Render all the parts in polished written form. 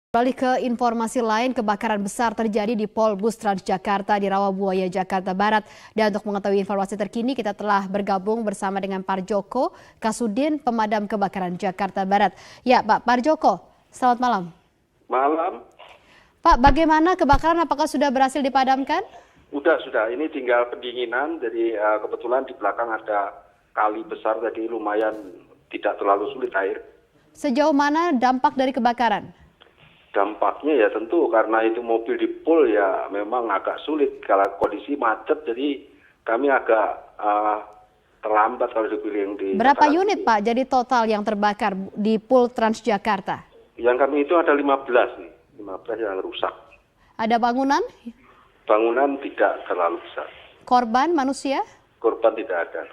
Beralih ke informasi lain, kebakaran besar terjadi di Polbus Transjakarta di Rawabuaya, Jakarta Barat. Dan untuk mengetahui informasi terkini, kita telah bergabung bersama dengan Parjoko, Kasudin Pemadam Kebakaran Jakarta Barat. Ya, Pak Parjoko, selamat malam. Malam. Pak, bagaimana kebakaran? Apakah sudah berhasil dipadamkan? Sudah. Ini tinggal pendinginan. Jadi kebetulan di belakang ada kali besar, jadi lumayan tidak terlalu sulit air. Sejauh mana dampak dari kebakaran? Dampaknya ya tentu karena itu mobil di pool ya memang agak sulit kalau kondisi macet, jadi kami agak terlambat kalau dipilih yang di. Berapa unit Pak jadi total yang terbakar di pool Transjakarta? Yang kami itu ada 15 nih, 15 yang rusak. Ada bangunan? Bangunan tidak terlalu besar. Korban manusia? Korban tidak ada.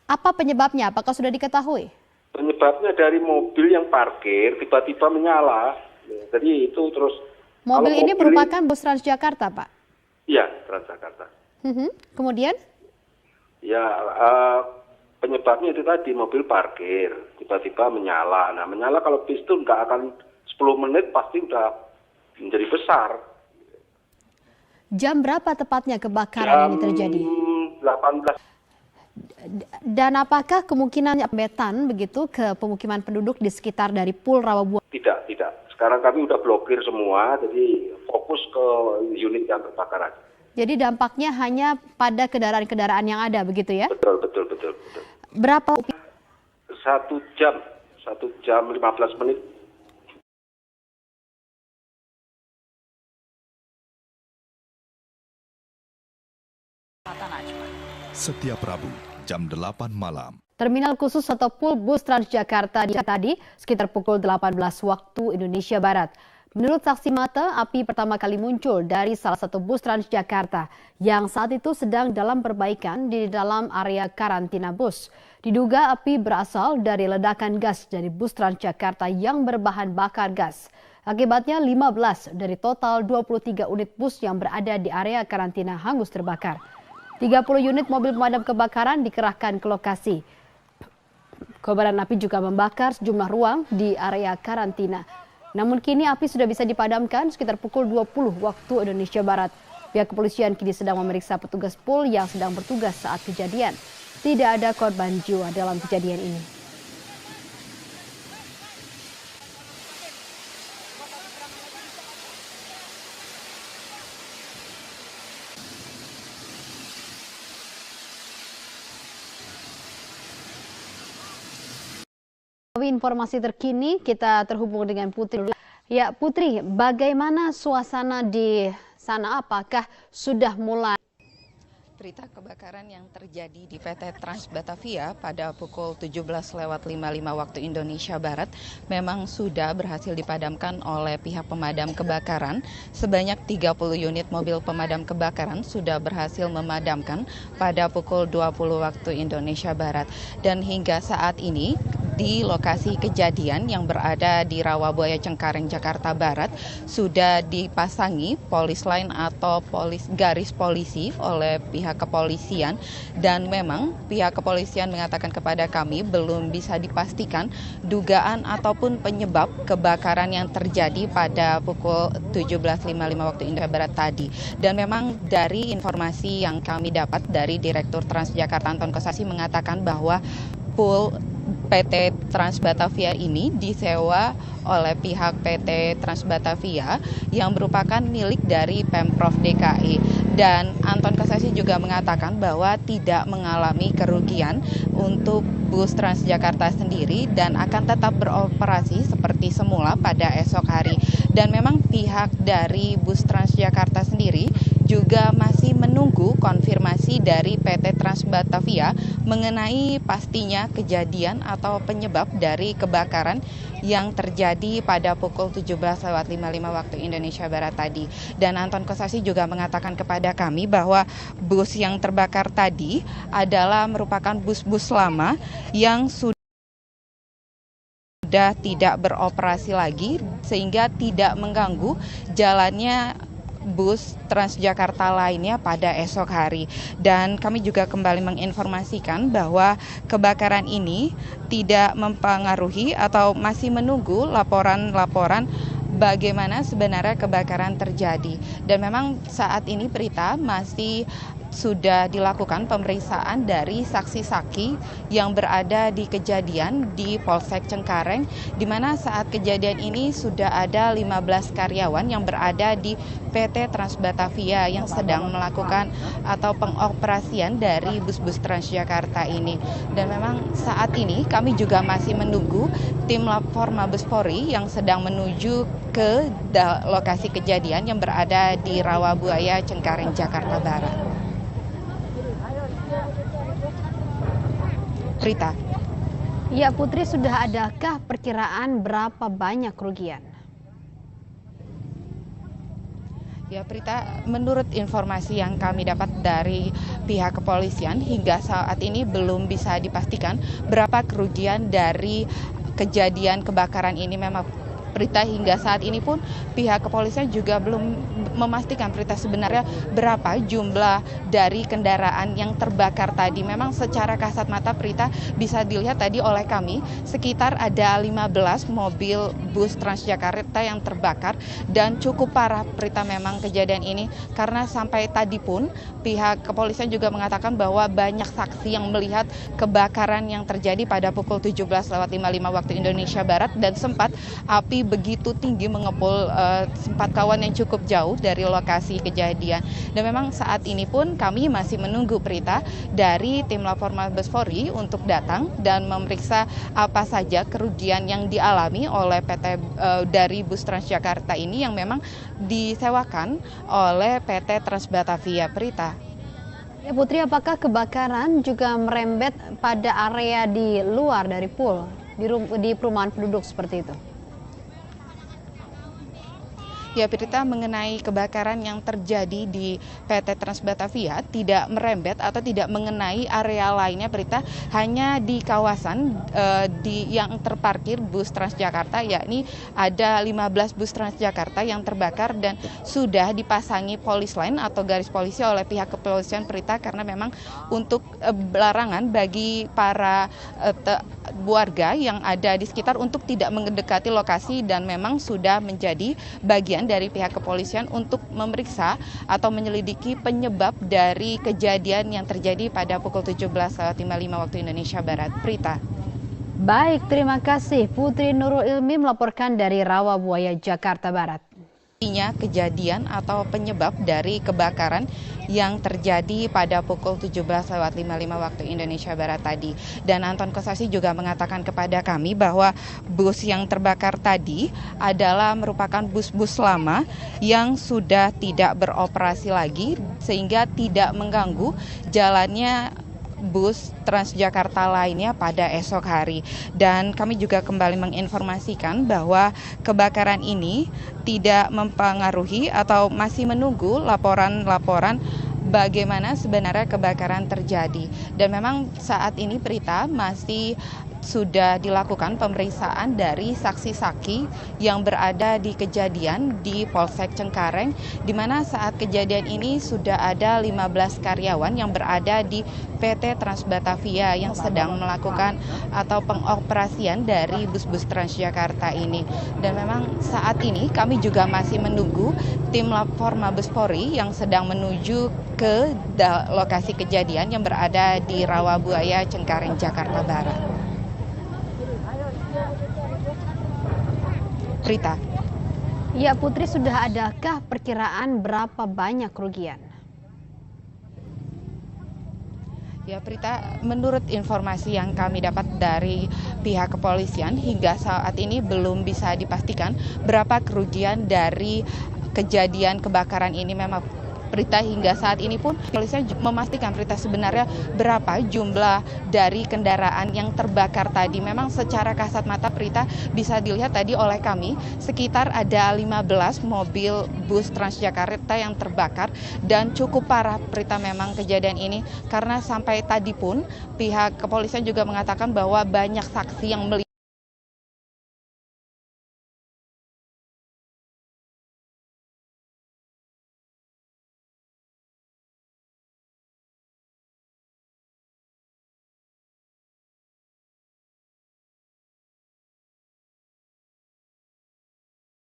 Apa penyebabnya? Apakah sudah diketahui? Penyebabnya dari mobil yang parkir tiba-tiba menyala. Jadi itu terus. Mobil ini merupakan bus Transjakarta, Pak? Iya, Transjakarta. Kemudian? Ya, penyebabnya itu tadi mobil parkir tiba-tiba menyala. Nah, menyala kalau piston nggak akan 10 menit pasti udah menjadi besar. Jam berapa tepatnya kebakaran ini terjadi? 18. Dan apakah kemungkinan metan begitu ke pemukiman penduduk di sekitar dari pool Rawabuaya? Tidak. Sekarang kami udah blokir semua, jadi fokus ke unit yang terbakar aja. Jadi dampaknya hanya pada kendaraan-kendaraan yang ada begitu ya? Betul. Berapa? 1 jam 15 menit. Setiap Rabu, jam 8 malam. Terminal khusus atau pool bus Transjakarta tadi sekitar pukul 18 waktu Indonesia Barat. Menurut saksi mata, api pertama kali muncul dari salah satu bus Transjakarta yang saat itu sedang dalam perbaikan di dalam area karantina bus. Diduga api berasal dari ledakan gas dari bus Transjakarta yang berbahan bakar gas. Akibatnya 15 dari total 23 unit bus yang berada di area karantina hangus terbakar. 30 unit mobil pemadam kebakaran dikerahkan ke lokasi. Kobaran api juga membakar sejumlah ruang di area karantina. Namun kini api sudah bisa dipadamkan sekitar pukul 20 waktu Indonesia Barat. Pihak kepolisian kini sedang memeriksa petugas pool yang sedang bertugas saat kejadian. Tidak ada korban jiwa dalam kejadian ini. Informasi terkini kita terhubung dengan Putri. Ya Putri, bagaimana suasana di sana? Apakah sudah mulai? Berita kebakaran yang terjadi di PT Trans Batavia pada pukul 17.55 waktu Indonesia Barat memang sudah berhasil dipadamkan oleh pihak pemadam kebakaran. Sebanyak 30 unit mobil pemadam kebakaran sudah berhasil memadamkan pada pukul 20 waktu Indonesia Barat. Dan hingga saat ini di lokasi kejadian yang berada di Rawabuaya Cengkareng, Jakarta Barat sudah dipasangi polis lain atau garis polisi oleh pihak kepolisian, dan memang pihak kepolisian mengatakan kepada kami belum bisa dipastikan dugaan ataupun penyebab kebakaran yang terjadi pada pukul 17.55 waktu Indonesia Barat tadi. Dan memang dari informasi yang kami dapat dari Direktur Transjakarta Anton Kosasi mengatakan bahwa pool PT Trans Batavia ini disewa oleh pihak PT Trans Batavia yang merupakan milik dari Pemprov DKI. Dan Anton Kosasi juga mengatakan bahwa tidak mengalami kerugian untuk bus Transjakarta sendiri dan akan tetap beroperasi seperti semula pada esok hari. Dan memang pihak dari bus Transjakarta sendiri juga masih menunggu konfirmasi dari PT Trans Batavia mengenai pastinya kejadian atau penyebab dari kebakaran yang terjadi pada pukul 17.55 waktu Indonesia Barat tadi. Dan Anton Kosasi juga mengatakan kepada kami bahwa bus yang terbakar tadi adalah merupakan bus-bus lama yang sudah tidak beroperasi lagi sehingga tidak mengganggu jalannya bus Transjakarta lainnya pada esok hari. Dan kami juga kembali menginformasikan bahwa kebakaran ini tidak mempengaruhi atau masih menunggu laporan-laporan bagaimana sebenarnya kebakaran terjadi. Dan memang saat ini Prita masih sudah dilakukan pemeriksaan dari saksi-saksi yang berada di kejadian di Polsek Cengkareng, di mana saat kejadian ini sudah ada 15 karyawan yang berada di PT Trans Batavia yang sedang melakukan atau pengoperasian dari bus-bus Transjakarta ini. Dan memang saat ini kami juga masih menunggu tim lapor Mabes Polri yang sedang menuju ke lokasi kejadian yang berada di Rawabuaya, Cengkareng, Jakarta Barat. Prita. Ya Putri, sudah adakah perkiraan berapa banyak kerugian? Ya Prita, menurut informasi yang kami dapat dari pihak kepolisian hingga saat ini belum bisa dipastikan berapa kerugian dari kejadian kebakaran ini. Memang Prita, hingga saat ini pun pihak kepolisian juga belum memastikan Prita sebenarnya berapa jumlah dari kendaraan yang terbakar tadi. Memang secara kasat mata Prita bisa dilihat tadi oleh kami sekitar ada 15 mobil bus Transjakarta yang terbakar dan cukup parah Prita memang kejadian ini, karena sampai tadi pun pihak kepolisian juga mengatakan bahwa banyak saksi yang melihat kebakaran yang terjadi pada pukul 17.55 waktu Indonesia Barat dan sempat api begitu tinggi mengepul sempat kawan yang cukup jauh dari lokasi kejadian. Dan memang saat ini pun kami masih menunggu Prita dari tim lapor Mabes Polri untuk datang dan memeriksa apa saja kerugian yang dialami oleh PT dari bus Transjakarta ini yang memang disewakan oleh PT Trans Batavia. Prita. Ya Putri, apakah kebakaran juga merembet pada area di luar dari pool, di perumahan penduduk seperti itu? Ya Prita, mengenai kebakaran yang terjadi di PT Trans Batavia tidak merembet atau tidak mengenai area lainnya Prita, hanya di kawasan yang terparkir bus Transjakarta, yakni ada 15 bus Transjakarta yang terbakar dan sudah dipasangi polis line atau garis polisi oleh pihak kepolisian Prita, karena memang untuk larangan bagi para warga yang ada di sekitar untuk tidak mendekati lokasi, dan memang sudah menjadi bagian dari pihak kepolisian untuk memeriksa atau menyelidiki penyebab dari kejadian yang terjadi pada pukul 17.55 waktu Indonesia Barat. Prita. Baik, terima kasih. Putri Nurul Ilmi melaporkan dari Rawabuaya, Jakarta Barat. Kejadian atau penyebab dari kebakaran yang terjadi pada pukul 17.55 waktu Indonesia Barat tadi. Dan Anton Kosasi juga mengatakan kepada kami bahwa bus yang terbakar tadi adalah merupakan bus-bus lama yang sudah tidak beroperasi lagi sehingga tidak mengganggu jalannya bus Transjakarta lainnya pada esok hari. Dan kami juga kembali menginformasikan bahwa kebakaran ini tidak mempengaruhi atau masih menunggu laporan-laporan bagaimana sebenarnya kebakaran terjadi. Dan memang saat ini Prita masih sudah dilakukan pemeriksaan dari saksi-saksi yang berada di kejadian di Polsek Cengkareng, di mana saat kejadian ini sudah ada 15 karyawan yang berada di PT Trans Batavia yang sedang melakukan atau pengoperasian dari bus-bus Transjakarta ini. Dan memang saat ini kami juga masih menunggu tim lapor Mabes Polri yang sedang menuju ke lokasi kejadian yang berada di Rawabuaya, Cengkareng, Jakarta Barat. Prita. Ya Putri, sudah adakah perkiraan berapa banyak kerugian? Ya Prita, menurut informasi yang kami dapat dari pihak kepolisian hingga saat ini belum bisa dipastikan berapa kerugian dari kejadian kebakaran ini. Memang Prita, hingga saat ini pun polisi memastikan Prita sebenarnya berapa jumlah dari kendaraan yang terbakar tadi. Memang secara kasat mata Prita bisa dilihat tadi oleh kami sekitar ada 15 mobil bus Transjakarta yang terbakar dan cukup parah Prita memang kejadian ini, karena sampai tadi pun pihak kepolisian juga mengatakan bahwa banyak saksi yang melihat